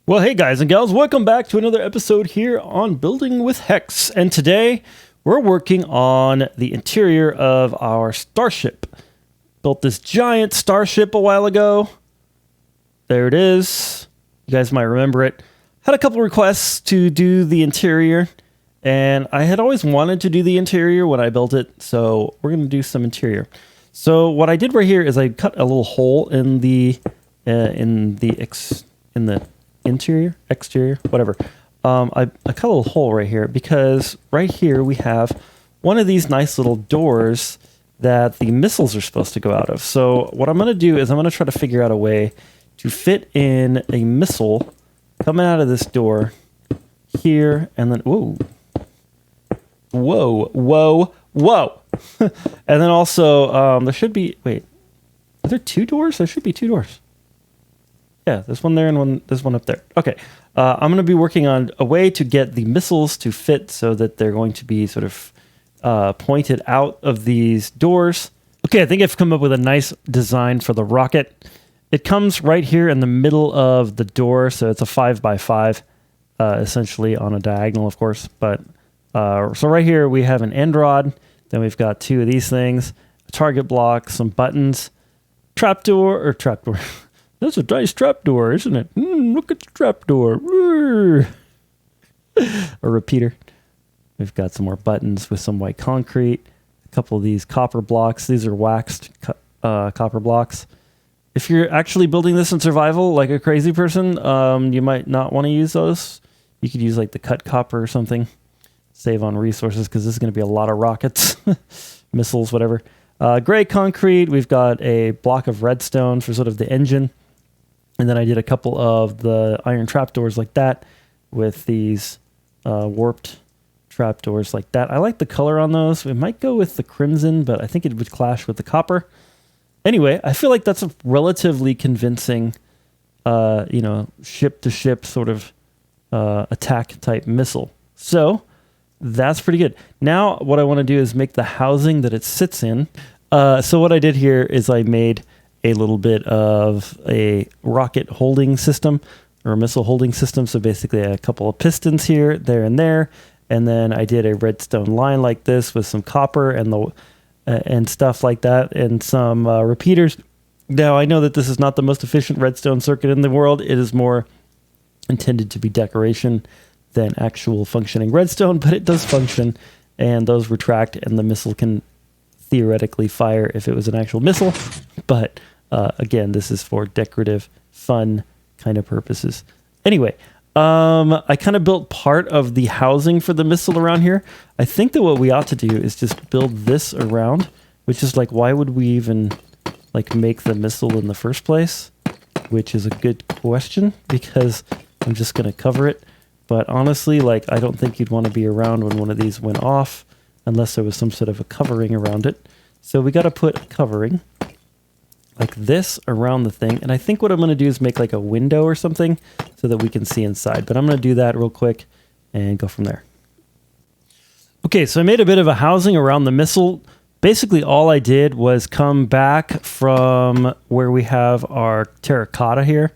Well, hey guys and gals, welcome back to another episode here on Building with Hex. And today we're working on the interior of our starship. Built this giant starship a while ago. There it is. You guys might remember it. Had a couple requests to do the interior, and I had always wanted to do the interior when I built it, so we're going to do some interior. So what I did right here is I cut a little hole in the interior, exterior, whatever. I cut a little hole right here because right here we have one of these nice little doors that the missiles are supposed to go out of. So what I'm going to do is I'm going to try to figure out a way to fit in a missile coming out of this door here, and then whoa. And then also there should be, wait, are there two doors? There should be two doors. Yeah, there's one there and there's one up there. Okay, I'm going to be working on a way to get the missiles to fit so that they're going to be sort of pointed out of these doors. Okay, I think I've come up with a nice design for the rocket. It comes right here in the middle of the door, so it's a 5x5, essentially on a diagonal, of course. But so right here we have an end rod. Then we've got two of these things, a target block, some buttons, trapdoor. That's a nice trapdoor, isn't it? Look at the trapdoor. A repeater. We've got some more buttons with some white concrete. A couple of these copper blocks. These are waxed copper blocks. If you're actually building this in survival, like a crazy person, you might not want to use those. You could use like the cut copper or something. Save on resources because this is going to be a lot of rockets, missiles, whatever. Gray concrete. We've got a block of redstone for sort of the engine. And then I did a couple of the iron trapdoors like that with these warped trapdoors like that. I like the color on those. We might go with the crimson, but I think it would clash with the copper. Anyway, I feel like that's a relatively convincing, ship-to-ship sort of attack-type missile. So that's pretty good. Now what I want to do is make the housing that it sits in. So what I did here is I made a little bit of a rocket holding system or a missile holding system. So basically a couple of pistons here, there, and there. And then I did a redstone line like this with some copper and stuff like that, and some repeaters. Now I know that this is not the most efficient redstone circuit in the world. It is more intended to be decoration than actual functioning redstone, but it does function, and those retract, and the missile can theoretically fire if it was an actual missile. But again, this is for decorative, fun kind of purposes. Anyway, I kind of built part of the housing for the missile around here. I think that what we ought to do is just build this around, which is like, why would we even like make the missile in the first place? Which is a good question because I'm just going to cover it. But honestly, like, I don't think you'd want to be around when one of these went off unless there was some sort of a covering around it. So we got to put a covering like this around the thing. And I think what I'm going to do is make like a window or something so that we can see inside. But I'm going to do that real quick and go from there. Okay, so I made a bit of a housing around the missile. Basically, all I did was come back from where we have our terracotta here.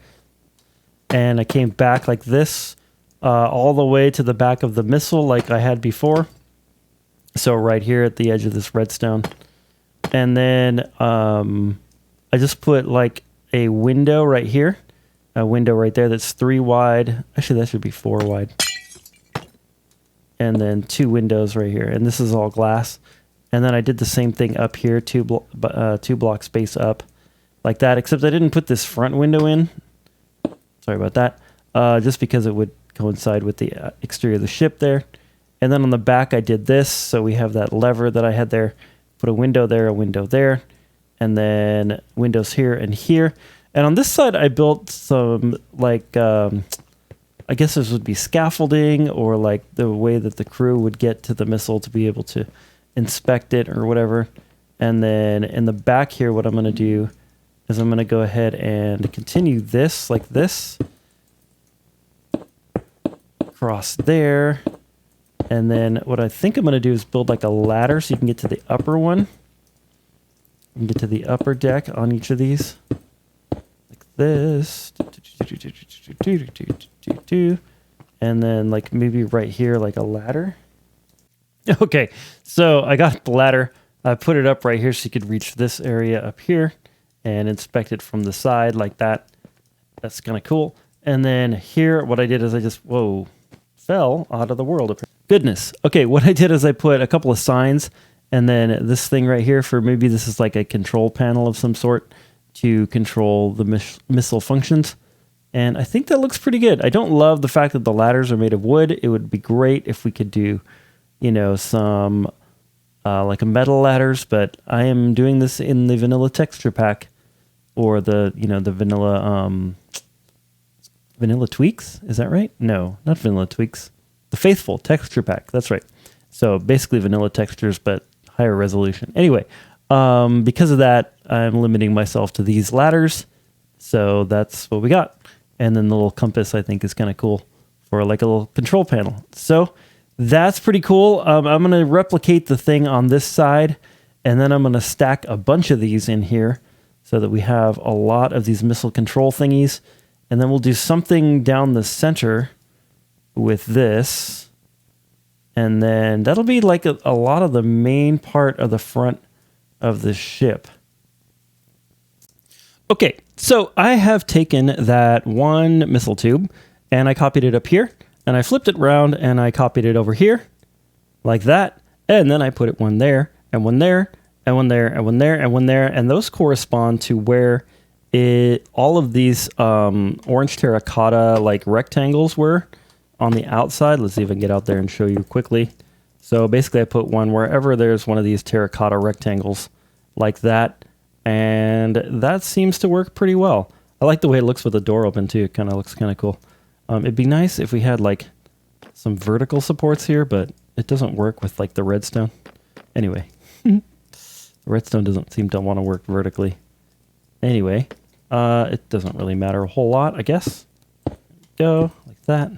And I came back like this all the way to the back of the missile like I had before. So right here at the edge of this redstone. And then I just put like a window right here. A window right there that's 3 wide. Actually, that should be 4 wide. And then 2 windows right here. And this is all glass. And then I did the same thing up here, 2 block space up. Like that, except I didn't put this front window in. Sorry about that. Just because it would coincide with the exterior of the ship there. And then on the back, I did this. So we have that lever that I had there. Put a window there, and then windows here and here. And on this side, I built some, like, I guess this would be scaffolding or like the way that the crew would get to the missile to be able to inspect it or whatever. And then in the back here, what I'm going to do is I'm going to go ahead and continue this like this. Across there. And then what I think I'm going to do is build like a ladder so you can get to the upper one. You can get to the upper deck on each of these. Like this. And then like maybe right here, like a ladder. Okay, so I got the ladder. I put it up right here so you could reach this area up here and inspect it from the side like that. That's kind of cool. And then here, what I did is I just, fell out of the world. Goodness. Okay, what I did is I put a couple of signs and then this thing right here for maybe this is like a control panel of some sort to control the missile functions. And I think that looks pretty good. I don't love the fact that the ladders are made of wood. It would be great if we could do, some like a metal ladders, but I am doing this in the vanilla texture pack or the vanilla tweaks. Is that right? No, not vanilla tweaks. The faithful texture pack. That's right. So basically vanilla textures, but higher resolution. Anyway, because of that, I'm limiting myself to these ladders. So that's what we got. And then the little compass I think is kind of cool for like a little control panel. So that's pretty cool. I'm going to replicate the thing on this side, and then I'm going to stack a bunch of these in here so that we have a lot of these missile control thingies. And then we'll do something down the center with this. And then that'll be like a lot of the main part of the front of the ship. Okay, so I have taken that one missile tube and I copied it up here. And I flipped it around and I copied it over here like that. And then I put it one there and one there and one there and one there and one there. And those correspond to where all of these orange terracotta like rectangles were on the outside. Let's see if I can get out there and show you quickly. So basically I put one wherever there's one of these terracotta rectangles like that. And that seems to work pretty well. I like the way it looks with the door open too. It kind of looks kind of cool. It'd be nice if we had like some vertical supports here, but it doesn't work with like the redstone. Anyway, the redstone doesn't seem to want to work vertically. Anyway, it doesn't really matter a whole lot, I guess. Go like that.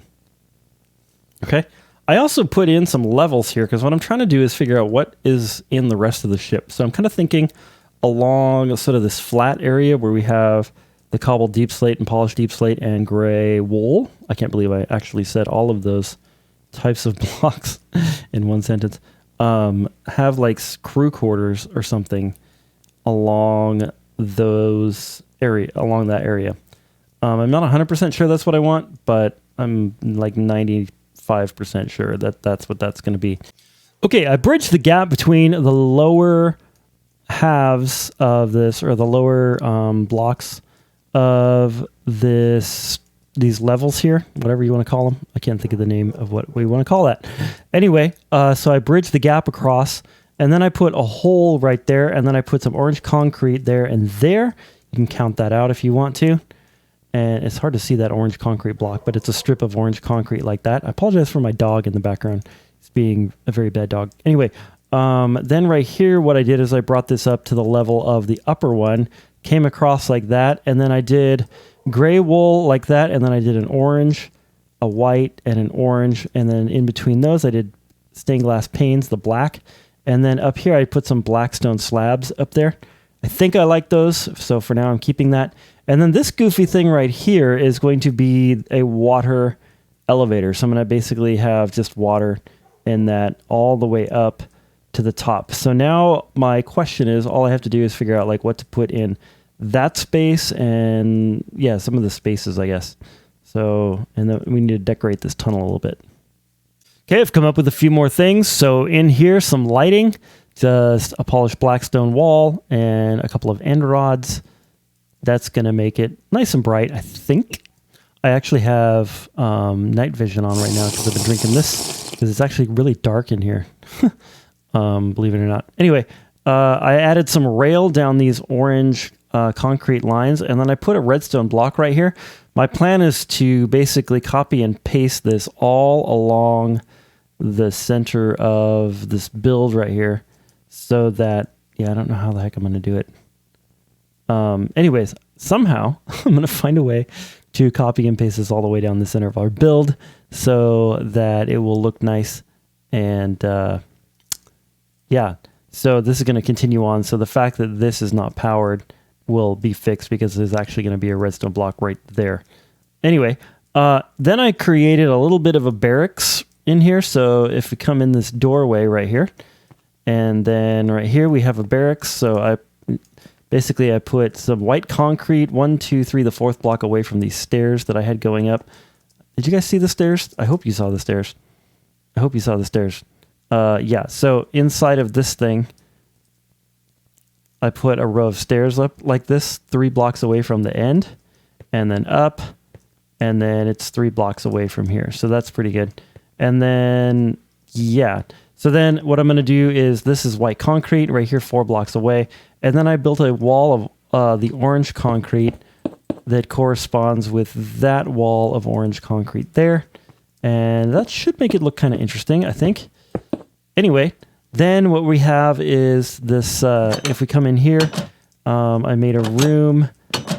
Okay. I also put in some levels here because what I'm trying to do is figure out what is in the rest of the ship. So I'm kind of thinking along sort of this flat area where we have the cobbled deep slate and polished deep slate and gray wool. I can't believe I actually said all of those types of blocks in one sentence. Have like crew quarters or something along that area. I'm not 100% sure that's what I want, but I'm like 95% sure that that's what that's going to be. Okay, I bridged the gap between the lower halves of this, or the lower blocks of these levels here, whatever you want to call them. I can't think of the name of what we want to call that. Anyway, so I bridged the gap across, and then I put a hole right there, and then I put some orange concrete there and there. You can count that out if you want to. And it's hard to see that orange concrete block, but it's a strip of orange concrete like that. I apologize for my dog in the background. He's being a very bad dog. Anyway, then right here, what I did is I brought this up to the level of the upper one, came across like that, and then I did gray wool like that, and then I did an orange, a white, and an orange, and then in between those I did stained glass panes, the black, and then up here I put some blackstone slabs up there. I think I like those, so for now I'm keeping that. And then this goofy thing right here is going to be a water elevator. So I'm going to basically have just water in that all the way up to the top. So now my question is, all I have to do is figure out like what to put in that space and yeah, some of the spaces, I guess. So, and then we need to decorate this tunnel a little bit. Okay, I've come up with a few more things. So in here, some lighting, just a polished blackstone wall and a couple of end rods. That's going to make it nice and bright, I think. I actually have night vision on right now because I've been drinking this because it's actually really dark in here. Believe it or not. Anyway, I added some rail down these orange concrete lines, and then I put a redstone block right here. My plan is to basically copy and paste this all along the center of this build right here so that, yeah, I don't know how the heck I'm going to do it. Anyways, somehow I'm going to find a way to copy and paste this all the way down the center of our build so that it will look nice. And yeah, so this is going to continue on. So the fact that this is not powered will be fixed because there's actually going to be a redstone block right there. Anyway, Then I created a little bit of a barracks in here. So if we come in this doorway right here, and then right here we have a barracks. So I put some white concrete, 1, 2, 3, the fourth block away from these stairs that I had going up. Did you guys see the stairs? I hope you saw the stairs. Yeah, so inside of this thing, I put a row of stairs up like this, 3 blocks away from the end, and then up, and then it's 3 blocks away from here. So that's pretty good. And then, yeah. So then what I'm going to do is, this is white concrete right here, 4 blocks away. And then I built a wall of the orange concrete that corresponds with that wall of orange concrete there. And that should make it look kind of interesting, I think. Anyway, then what we have is this, if we come in here, I made a room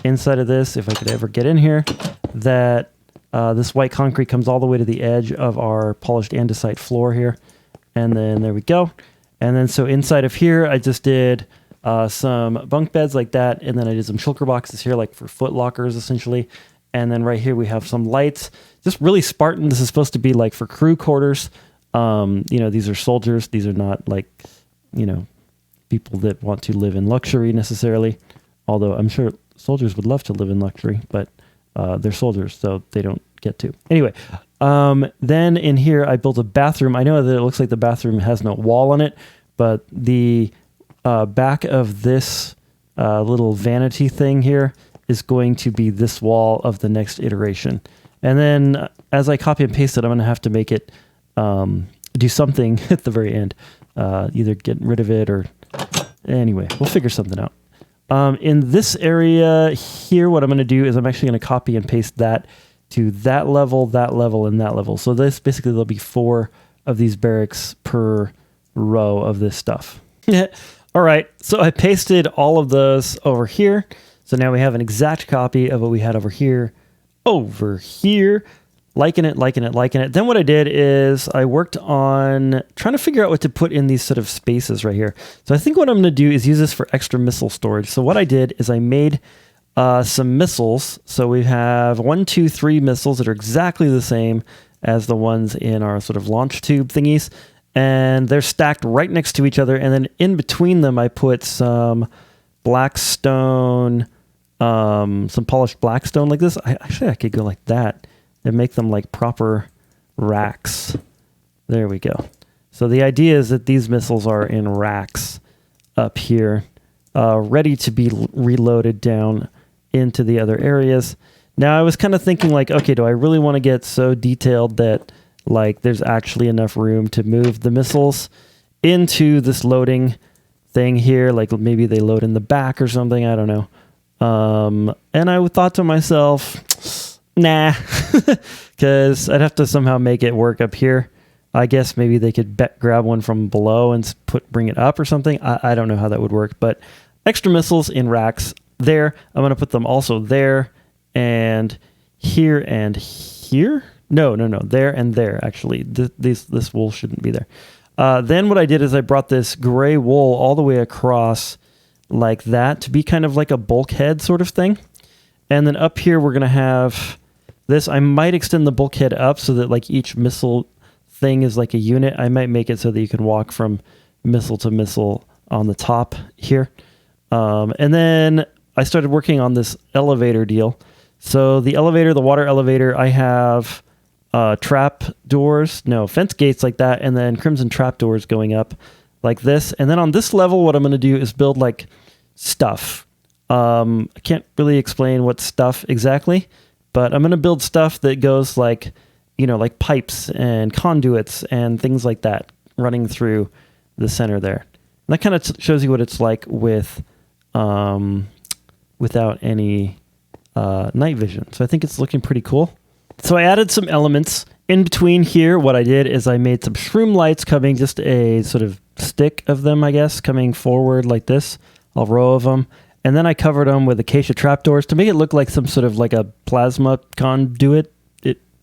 inside of this, if I could ever get in here, that this white concrete comes all the way to the edge of our polished andesite floor here. And then there we go. And then so inside of here, I just did some bunk beds like that. And then I did some shulker boxes here, like for foot lockers, essentially. And then right here, we have some lights. Just really Spartan. This is supposed to be like for crew quarters. These are soldiers. These are not like, people that want to live in luxury necessarily. Although I'm sure soldiers would love to live in luxury, but they're soldiers, so they don't get to. Anyway, then in here, I built a bathroom. I know that it looks like the bathroom has no wall on it, but the back of this little vanity thing here is going to be this wall of the next iteration. And then as I copy and paste it, I'm going to have to make it do something at the very end. Either get rid of it or... Anyway, we'll figure something out. In this area here, what I'm going to do is I'm actually going to copy and paste that to that level, and that level. So this basically, there'll be 4 of these barracks per row of this stuff. All right, so I pasted all of those over here. So now we have an exact copy of what we had over here. Liking it. Then what I did is I worked on trying to figure out what to put in these sort of spaces right here. So I think what I'm going to do is use this for extra missile storage. So what I did is I made some missiles. So we have 1, 2, 3 missiles that are exactly the same as the ones in our sort of launch tube thingies. And they're stacked right next to each other. And then in between them, I put some blackstone, some polished blackstone like this. I could go like that and make them like proper racks. There we go. So the idea is that these missiles are in racks up here, ready to be reloaded down into the other areas. Now I was kind of thinking like, okay, do I really want to get so detailed that like there's actually enough room to move the missiles into this loading thing here? Like maybe they load in the back or something. I don't know. And I thought to myself, nah, because I'd have to somehow make it work up here. I guess maybe they could grab one from below and bring it up or something. I don't know how that would work, but extra missiles in racks there. I'm going to put them also there and here and here. No, there and there, actually. This wool shouldn't be there. Then what I did is I brought this gray wool all the way across like that to be kind of like a bulkhead sort of thing. And then up here, we're going to have this. I might extend the bulkhead up so that like each missile thing is like a unit. I might make it so that you can walk from missile to missile on the top here. And then I started working on this elevator deal. So the water elevator, I have fence gates like that, and then crimson trap doors going up like this. And then on this level, what I'm going to do is build like stuff. I can't really explain what stuff exactly, but I'm going to build stuff that goes like, like pipes and conduits and things like that running through the center there. And that kind of shows you what it's like with without any night vision. So I think it's looking pretty cool. So I added some elements in between here. What I did is I made some shroom lights coming, just a sort of stick of them, I guess, coming forward like this, a row of them. And then I covered them with acacia trapdoors to make it look like some sort of like a plasma conduit.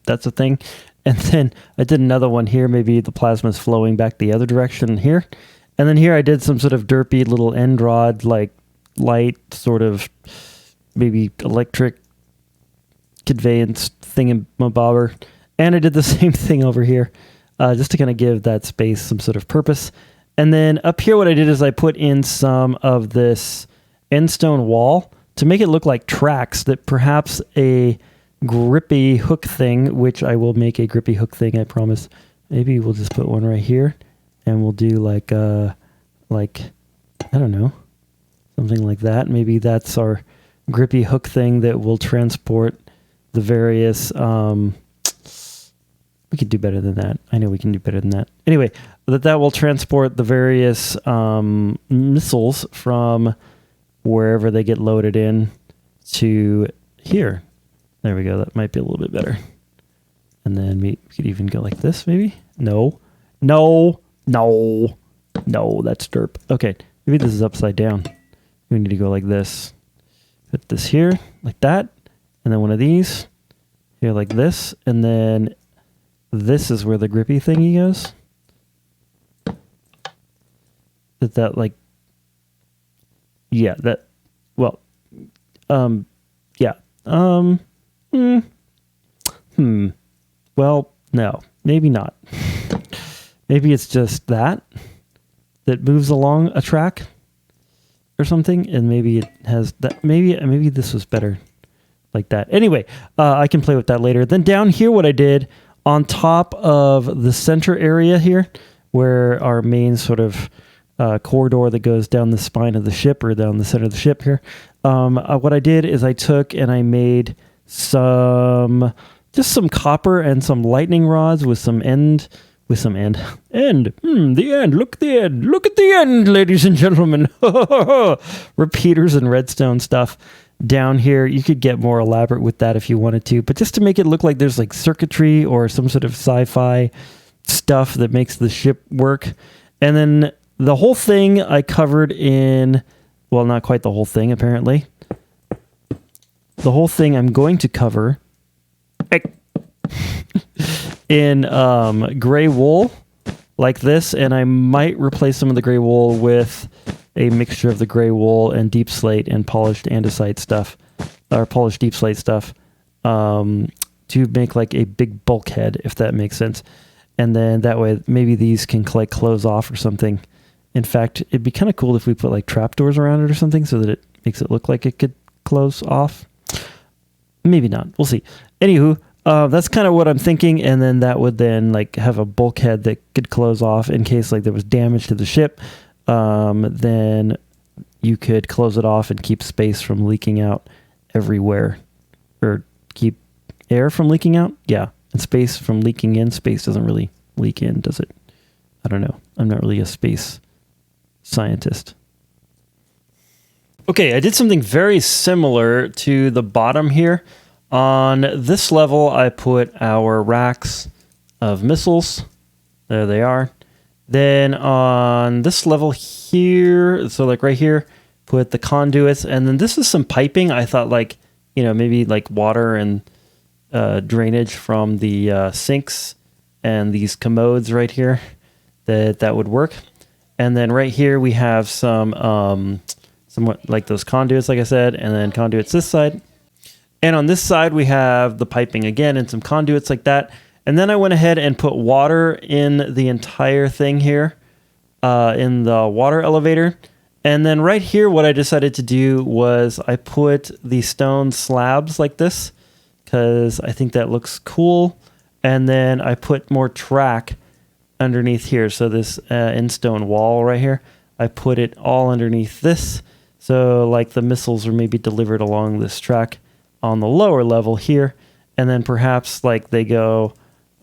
That's a thing. And then I did another one here. Maybe the plasma is flowing back the other direction here. And then here I did some sort of derpy little end rod, like light, sort of maybe electric conveyance thingamabobber. And I did the same thing over here, just to kind of give that space some sort of purpose. And then up here, what I did is I put in some of this end stone wall to make it look like tracks that perhaps a grippy hook thing, which I will make a grippy hook thing, I promise. Maybe we'll just put one right here, and we'll do like I don't know, something like that. Maybe that's our grippy hook thing that will transport the various, we could do better than that. I know we can do better than that. Anyway, that will transport the various missiles from wherever they get loaded in to here. There we go. That might be a little bit better. And then we could even go like this, maybe? No. No. No. No, that's derp. Okay, maybe this is upside down. We need to go like this. Put this here, like that. And then one of these here like this. And then this is where the grippy thingy goes. That like... Yeah, that... Well... Yeah. Well, no, maybe not. Maybe it's just that moves along a track or something, and maybe it has that. Maybe this was better like that. Anyway, I can play with that later. Then down here, what I did on top of the center area here, where our main sort of corridor that goes down the spine of the ship or down the center of the ship here, what I did is I took and I made some copper and some lightning rods with some end. The end. Look at the end. Look at the end, ladies and gentlemen. Repeaters and redstone stuff down here. You could get more elaborate with that if you wanted to, but just to make it look like there's like circuitry or some sort of sci-fi stuff that makes the ship work. And then the whole thing I covered in, well, not quite the whole thing, apparently. The whole thing I'm going to cover in gray wool like this, and I might replace some of the gray wool with a mixture of the gray wool and deep slate and polished andesite stuff, or polished deep slate stuff, to make like a big bulkhead, if that makes sense. And then that way, maybe these can like close off or something. In fact, it'd be kind of cool if we put like trapdoors around it or something so that it makes it look like it could close off. Maybe not. We'll see. Anywho, that's kind of what I'm thinking, and then that would then like have a bulkhead that could close off in case like there was damage to the ship. Then you could close it off and keep space from leaking out everywhere, or keep air from leaking out. Yeah, and space from leaking in. Space doesn't really leak in, does it? I don't know. I'm not really a space scientist. Okay, I did something very similar to the bottom here. On this level, I put our racks of missiles. There they are. Then on this level here, so like right here, put the conduits. And then this is some piping. I thought like, maybe like water and drainage from the sinks and these commodes right here, that would work. And then right here we have some somewhat like those conduits, like I said, and then conduits this side. And on this side, we have the piping again and some conduits like that. And then I went ahead and put water in the entire thing here, in the water elevator. And then right here, what I decided to do was I put the stone slabs like this, because I think that looks cool. And then I put more track underneath here. So this in stone wall right here, I put it all underneath this. So like the missiles are maybe delivered along this track on the lower level here, and then perhaps like they go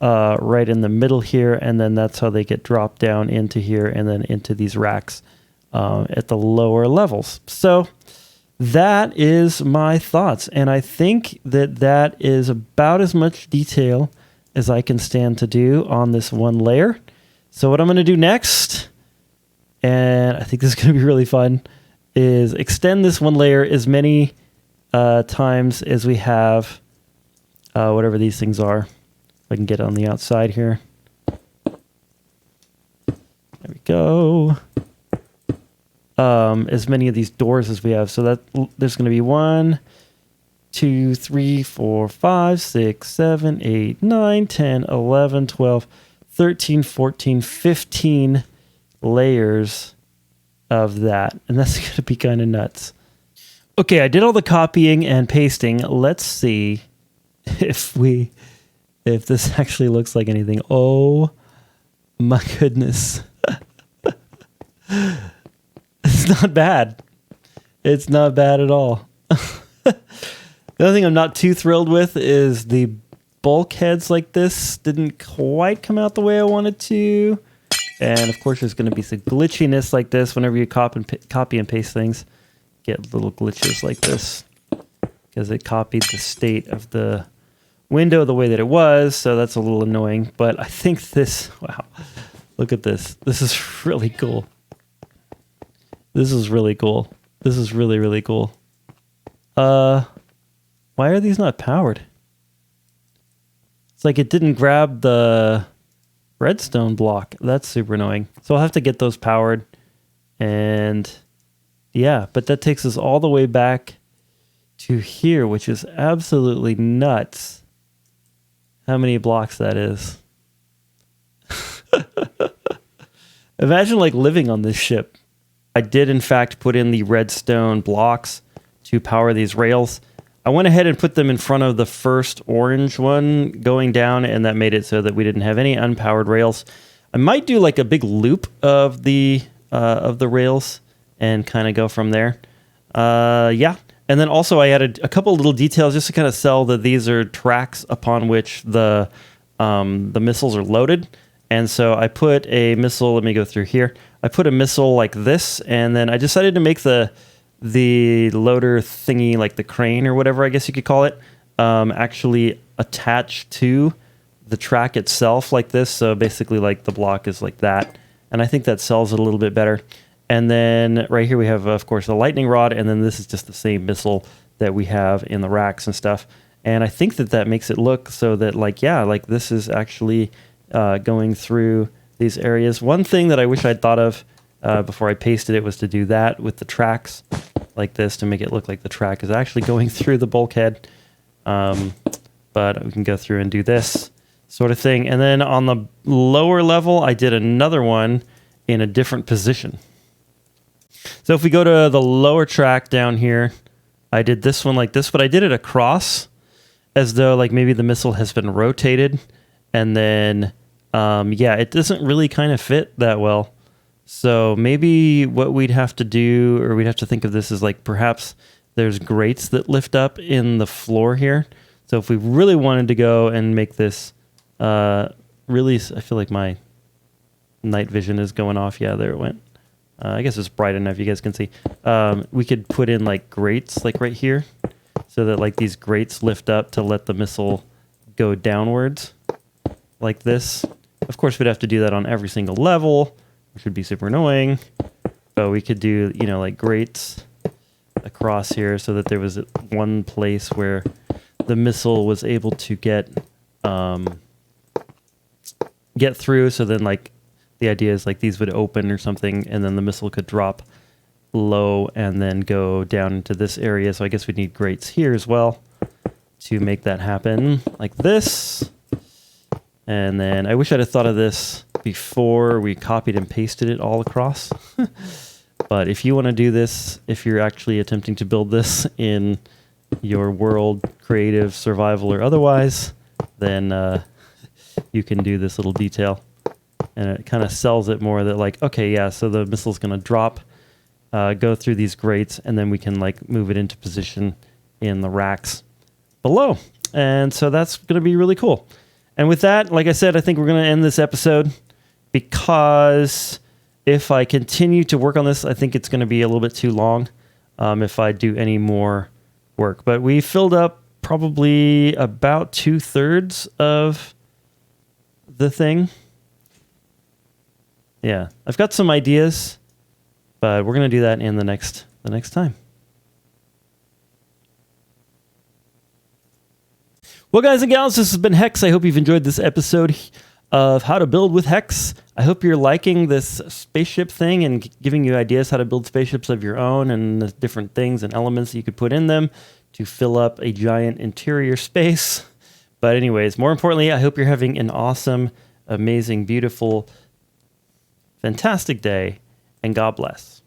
right in the middle here, and then that's how they get dropped down into here and then into these racks at the lower levels. So that is my thoughts, and I think that is about as much detail as I can stand to do on this one layer. So what I'm going to do next, and I think this is going to be really fun, is extend this one layer as many times as we have whatever these things are. If I can get on the outside here. There we go. As many of these doors as we have. So that there's going to be 1, 2, 3, 4, 5, 6, 7, 8, 9, 10, 11, 12, 13, 14, 15 layers of that. And that's going to be kind of nuts. Okay, I did all the copying and pasting. Let's see if this actually looks like anything. Oh my goodness. It's not bad. It's not bad at all. The other thing I'm not too thrilled with is the bulkheads like this didn't quite come out the way I wanted to. And of course there's going to be some glitchiness like this whenever you copy and paste things. Get little glitches like this because it copied the state of the window the way that it was. So that's a little annoying. But I think this, wow, look at this. This is really cool. This is really cool. This is really, really cool. Why are these not powered? It's like it didn't grab the redstone block. That's super annoying. So I'll have to get those powered. And yeah, but that takes us all the way back to here, which is absolutely nuts. How many blocks that is. Imagine like living on this ship. I did in fact put in the redstone blocks to power these rails. I went ahead and put them in front of the first orange one going down, and that made it so that we didn't have any unpowered rails. I might do like a big loop of the rails and kind of go from there. Yeah. And then also I added a couple little details just to kind of sell that these are tracks upon which the missiles are loaded. And so I put a missile, let me go through here. I put a missile like this, and then I decided to make the loader thingy, like the crane or whatever I guess you could call it, actually attached to the track itself like this. So basically like the block is like that. And I think that sells it a little bit better. And then right here we have, of course, the lightning rod. And then this is just the same missile that we have in the racks and stuff. And I think that makes it look so that like, yeah, like this is actually going through these areas. One thing that I wish I'd thought of before I pasted it was to do that with the tracks like this to make it look like the track is actually going through the bulkhead. But we can go through and do this sort of thing. And then on the lower level, I did another one in a different position. So if we go to the lower track down here, I did this one like this, but I did it across as though like maybe the missile has been rotated. And then, yeah, it doesn't really kind of fit that well. So maybe what we'd have to do, or we'd have to think of this as like perhaps there's grates that lift up in the floor here. So if we really wanted to go and make this really, I feel like my night vision is going off. Yeah, there it went. I guess it's bright enough you guys can see. We could put in like grates like right here so that like these grates lift up to let the missile go downwards like this. Of course, we'd have to do that on every single level, which would be super annoying. But we could do, you know, like grates across here so that there was one place where the missile was able to get through. So then like the idea is like these would open or something, and then the missile could drop low and then go down into this area. So I guess we need grates here as well to make that happen like this. And then I wish I'd have thought of this before we copied and pasted it all across. But if you want to do this, if you're actually attempting to build this in your world, creative, survival, or otherwise, then you can do this little detail. And it kind of sells it more that like, okay, yeah, so the missile's going to drop, go through these grates, and then we can like move it into position in the racks below. And so that's going to be really cool. And with that, like I said, I think we're going to end this episode because if I continue to work on this, I think it's going to be a little bit too long if I do any more work. But we filled up probably about 2/3 of the thing. Yeah, I've got some ideas, but we're going to do that in the next time. Well, guys and gals, this has been Hex. I hope you've enjoyed this episode of How to Build with Hex. I hope you're liking this spaceship thing and giving you ideas how to build spaceships of your own and the different things and elements that you could put in them to fill up a giant interior space. But anyways, more importantly, I hope you're having an awesome, amazing, beautiful, fantastic day, and God bless.